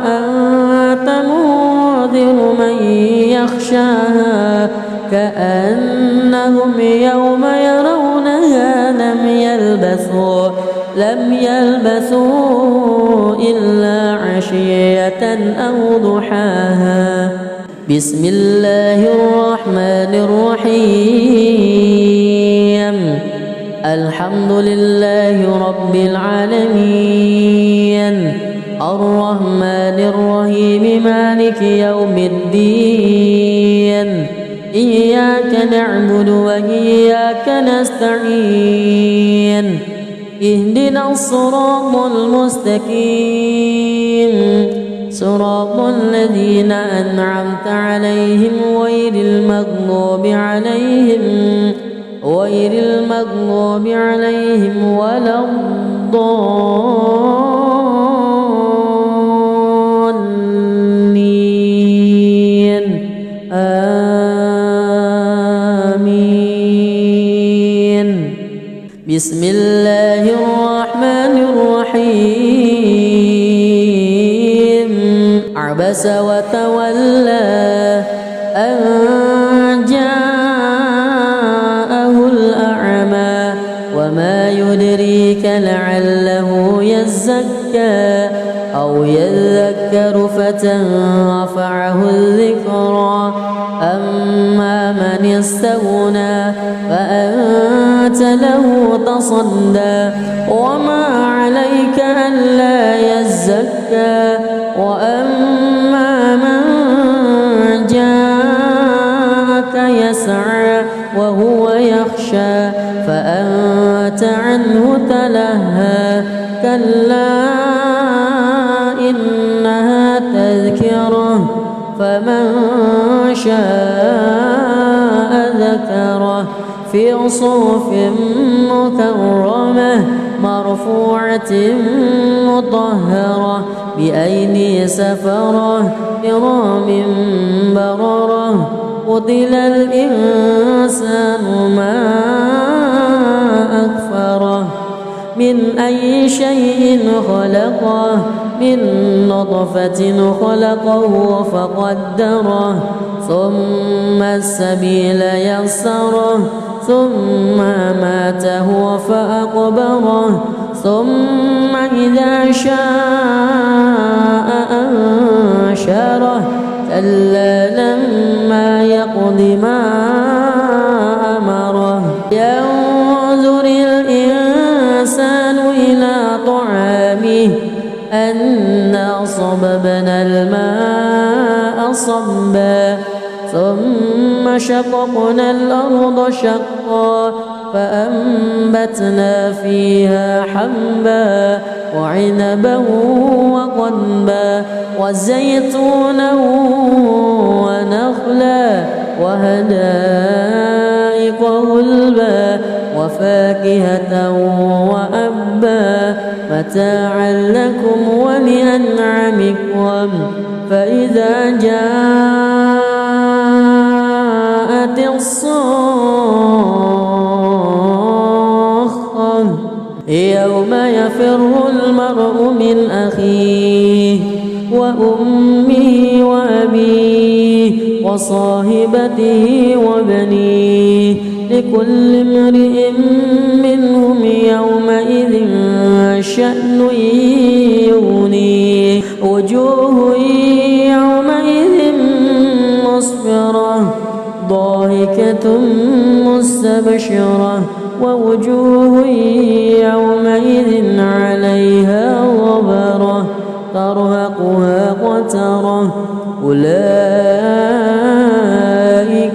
أنت منذر من يخشاها كأنهم يوم يرونها لم يلبثوا إلا عشية أو ضحاها بسم الله الرحمن الرحيم الحمد لله رب العالمين الرحمن الرحيم مالك يوم الدين إياك نعبد وإياك نستعين اهدنا الصراط المستقيم صراط الذين أنعمت عليهم غير المغضوب عليهم ولا الضالين آمين بسم الله الرحمن الرحيم عبس وتولى أن جاءه الأعمى وما يدريك لعله يزكى أو يذكر فتنفعه الذكرى أما من استغنى فأنت له تصدى وما عليك ألا يزكى وأما من جاءك يسعى وهو يخشى فأنت عنه تلهى كلا إنها تذكرة فمن شاء ذكره في صحف مكرمة مرفوعة مطهرة بأيدي سفرة كرام بررة قتل الإنسان ما أكفره من أي شيء خلقه من نطفة خلقه فقدره ثم السبيل يسره ثم ماته فأقبره ثم إذا شاء أنشره كلا لما يقض ما أمره ينظر الإنسان إلى طعامه أنا صببنا الماء صبا ثم شققنا الأرض شقا فأنبتنا فيها حبا وعنبا وقضبا وزيتونا ونخلا وحدائق غلبا وفاكهة وأبا متاعا لكم ولأنعامكم فإذا جاءت الصاخة يوم يفر المرء من أخيه وأمه وأبيه وصاحبته وبنيه لكل امرئ منهم يومئذ شأن يغنيه وجوه يومئذ مسفرة ضاحكة مستبشرة ووجوه يومئذ عليها غبرة ترهقها قترة أولئك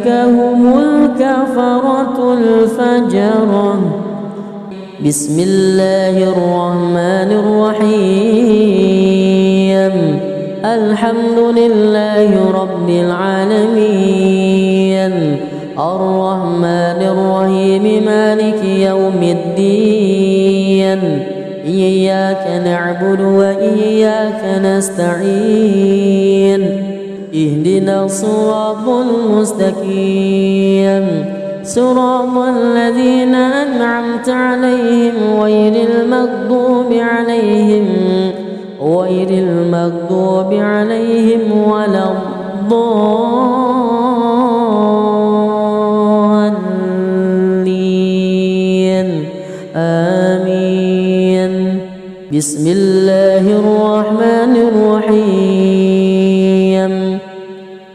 هم الكفرة الفجرة. بسم الله الرحمن الرحيم الحمد لله رب العالمين الرحمن الرحيم مالك يوم الدين إياك نعبد وإياك نستعين اهدنا الصراط المستقيم صراط الذين أنعمت عليهم غير المغضوب عليهم ولا الضالين آمين. بسم الله الرحمن الرحيم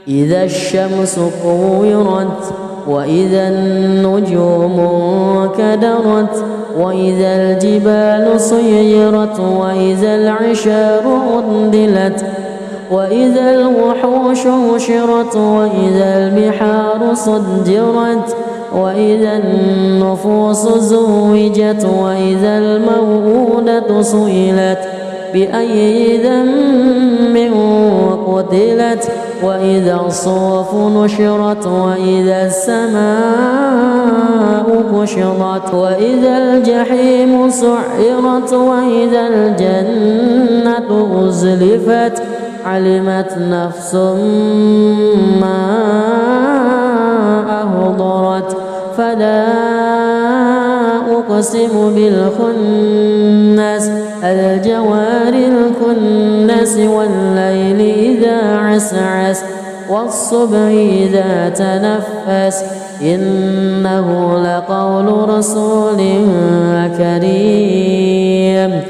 إذا الشمس كورت وإذا النجوم كدرت وإذا الجبال سيرت وإذا العشار عطلت وإذا الوحوش حشرت وإذا البحار سجرت وإذا النفوس زوجت وإذا الموءودة سئلت بأي ذنب قتلت وإذا الصحف نشرت وإذا السماء كشطت وإذا الجحيم سعرت وإذا الجنة أزلفت علمت نفس ما أحضرت فلا أقسم بالخنس الجوار الكنس والليل إذا عسعس والصبح إذا تنفس إنه لقول رسول كريم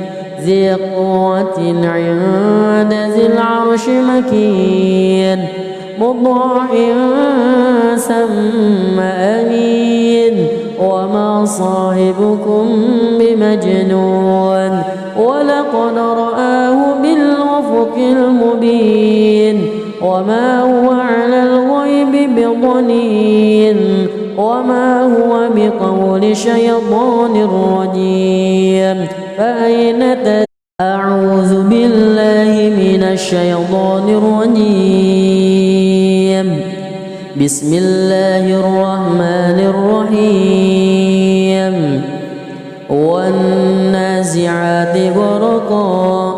ذي قوة عند ذي العرش مكين مطاع ثم أمين وما صاحبكم بمجنون ولقد رآه بالأفق المبين وما هو على الغيب بضنين وما هو بقول شيطان رجيم فأين أعوذ بالله من الشيطان الرجيم بسم الله الرحمن الرحيم والنازعات غرقا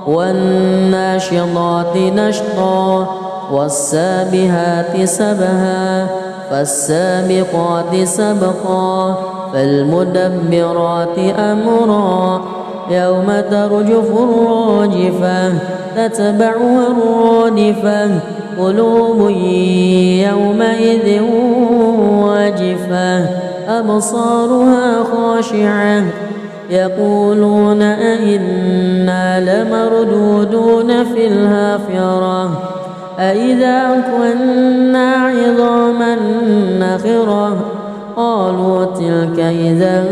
والناشطات نشطا والسابحات سبها فالسابقات سبقا فالمدبرات أمرا يوم ترجف الراجفة تتبعها الرادفة قلوب يومئذ واجفة أبصارها خاشعة يقولون أئنا لمردودون في الحافرة أئذا كنا عظاما نخرة قالوا تلك إذا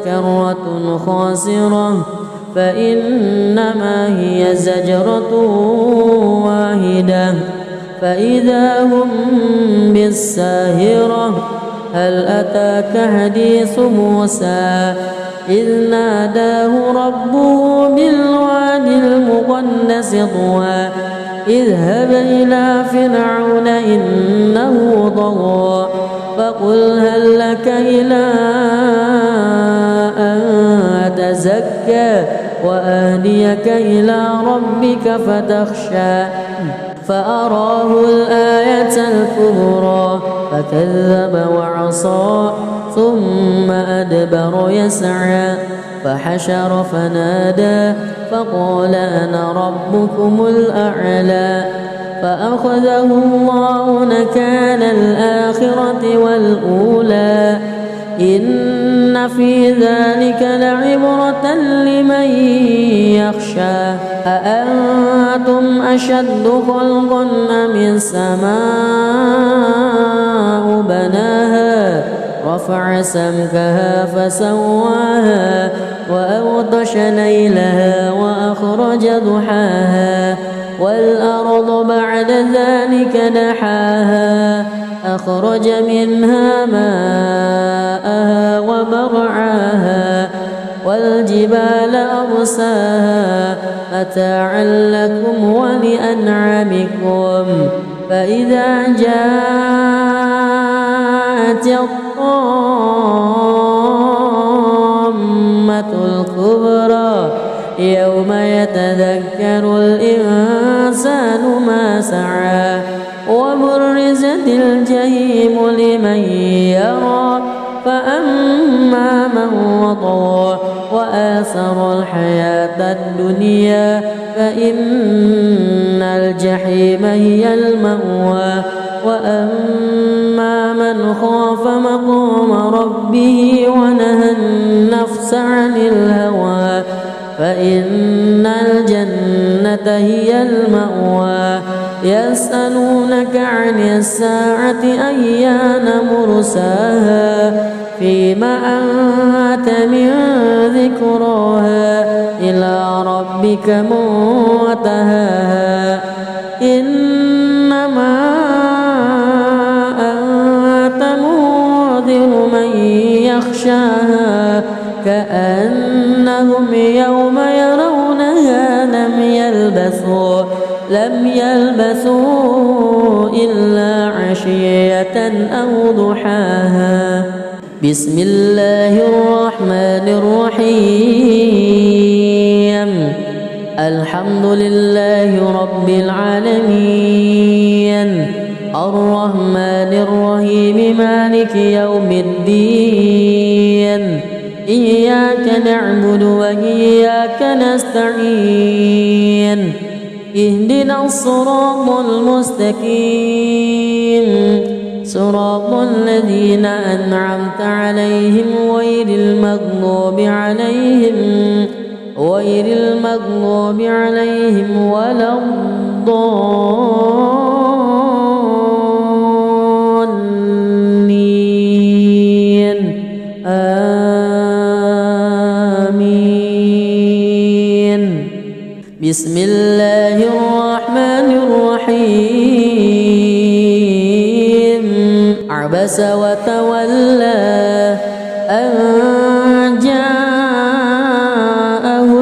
كرة خاسرة فإنما هي زجرة واحدة فإذا هم بالساهرة هل أتاك حديث موسى إذ ناداه ربه بالوادي المقدس طوى اذهب إلى فرعون إنه طغى فقل هل لك إلى أن تزكى وأهديك إلى ربك فتخشى فأراه الآية الكبرى فكذب وعصى ثم أدبر يسعى فحشر فنادى فقال أنا ربكم الأعلى فأخذه الله نكال الآخرة والأولى إن في ذلك لعبرة لمن يخشى أأنتم أشد خلقا أم السماء بناها رفع سمكها فسواها وأغطش ليلها وأخرج ضحاها والأرض بعد ذلك دحاها أخرج منها ماءها ومرعاها والجبال أرساها متاعا لكم ولأنعامكم فإذا جاءت الطامة الكبرى يوم يتذكر الإنسان ما سعى وبرزت الجحيم لمن يرى فأما من وطغى وآثر الحياة الدنيا فإن الجحيم هي المأوى وأما من خاف مقام ربه ونهى النفس عن الهوى فإن الجنة هي المأوى يسألونك عن الساعة أيان مرساها فيما أنت من ذكراها إلى ربك منتهاها إنما أنت منذر من يخشاها كأنهم يوم يرونها لم يلبثوا إلا عشية أو ضحاها بسم الله الرحمن الرحيم الحمد لله رب العالمين الرحمن الرحيم مالك يوم الدين إياك نعبد وإياك نستعين اهدنا الصراط المستقيم صراط الذين أنعمت عليهم غير المغضوب عليهم ولا الضالين آمين بسم الله الرحمن الرحيم عبس وتولى أن جاءه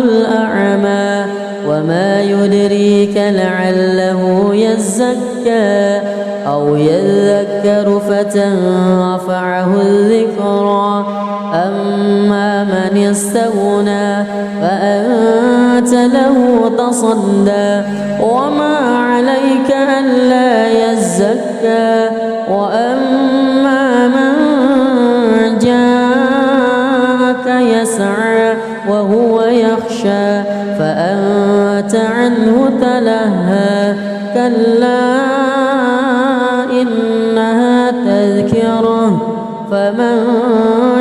الأعمى وما يدريك لعله يزكى أو يذكر فتنفعه الذكرى أما من استغنى فأنت له تصدى وما عليك ألا يزكى وأما من جاءك يسعى وهو يخشى فأنت عنه تلهى كلا إنها تذكرة فمن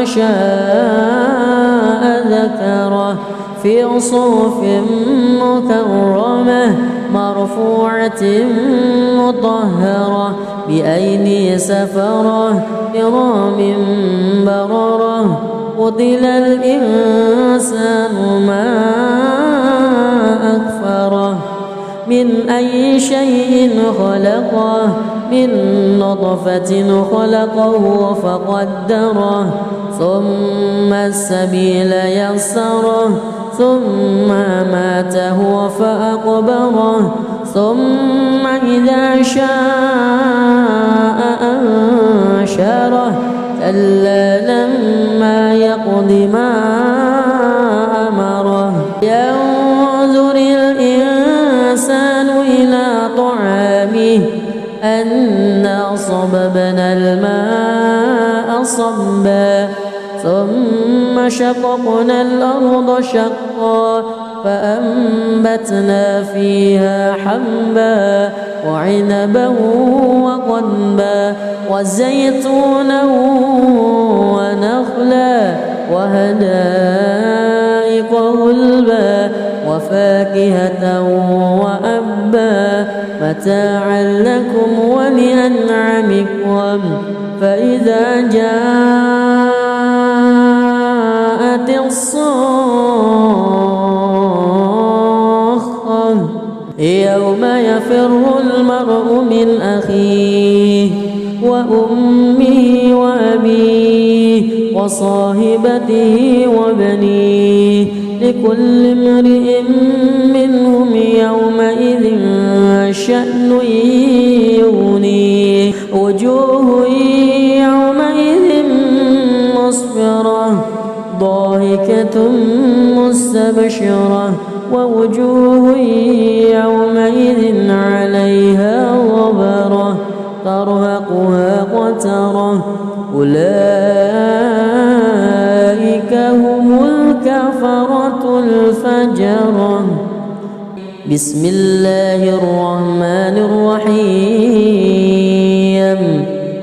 شاء ذكره في صحف مكرمة مرفوعة مطهرة بأيدي سفرة كرام بررة قتل الإنسان ما أكفره من أي شيء خلقه من نطفة خلقه فقدره ثم السبيل يسره ثم ماته فأقبره ثم إذا شاء أنشره كلا لما يقض ما أمره ينظر الإنسان إلى طعامه أنا صببنا الماء صبا ثم شققنا الأرض شقا فأنبتنا فيها حبا وعنبا وقضبا وزيتونا ونخلا وحدائق غلبا وفاكهة وأبا متاعا لكم ولأنعامكم فإذا جاءت الصاخة يوم يفر المرء من أخيه وأمه وأبيه وصاحبته وبنيه لكل امرئ منهم يومئذ شأن يغنيه وجوه يومئذ مسفرة ضاحكة مستبشرة ووجوه يومئذ عليها غبرة ترهقها قترة أولئك هم الكفرة الفجرة بسم الله الرحمن الرحيم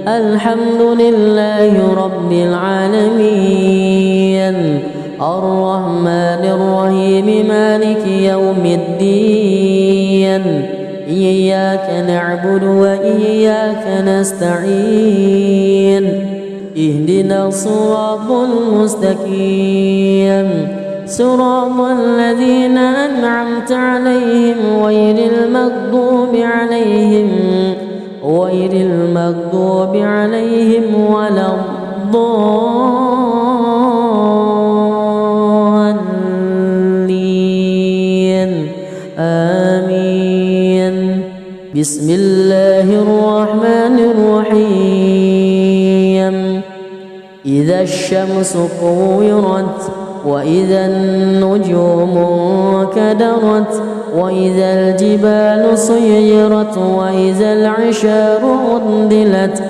الحمد لله رب العالمين الرحمن الرحيم مالك يوم الدين إياك نعبد وإياك نستعين اهدنا الصراط المستقيم صراط الذين أنعمت عليهم غير المغضوب عليهم ولا الضالين آمين بسم الله الرحمن الرحيم إذا الشمس كورت وإذا النجوم كدرت وإذا الجبال سيرت وإذا العشار عطلت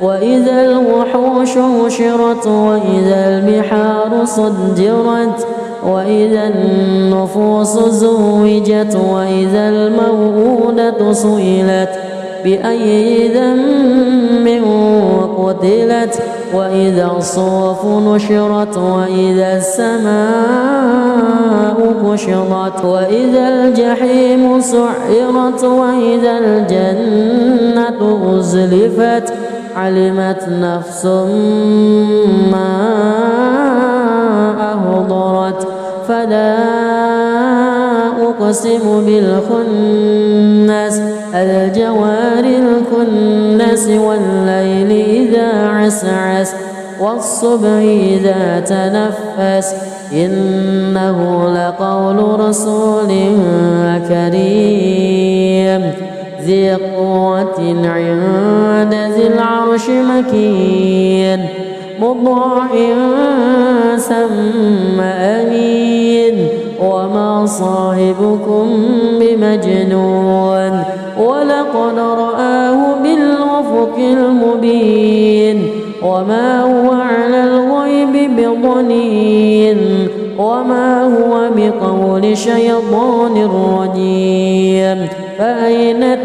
وإذا الوحوش حشرت وإذا البحار سجرت وإذا النفوس زوجت وإذا الموءودة سئلت بأي ذنب قتلت وإذا الصحف نشرت وإذا السماء كشطت وإذا الجحيم سعرت وإذا الجنة أزلفت علمت نفس ما أحضرت فلا أقسم بالخنس الجوار الكنس والليل إذا عسعس والصبح إذا تنفس إنه لقول رسول كريم ذي قوة عند ذي العرش مكين مطاع ثم أمين وما صاحبكم بمجنون ولقد رآه بالأفق المبين وما هو على الغيب بضنين وما هو بقول شيطان رجيم فأين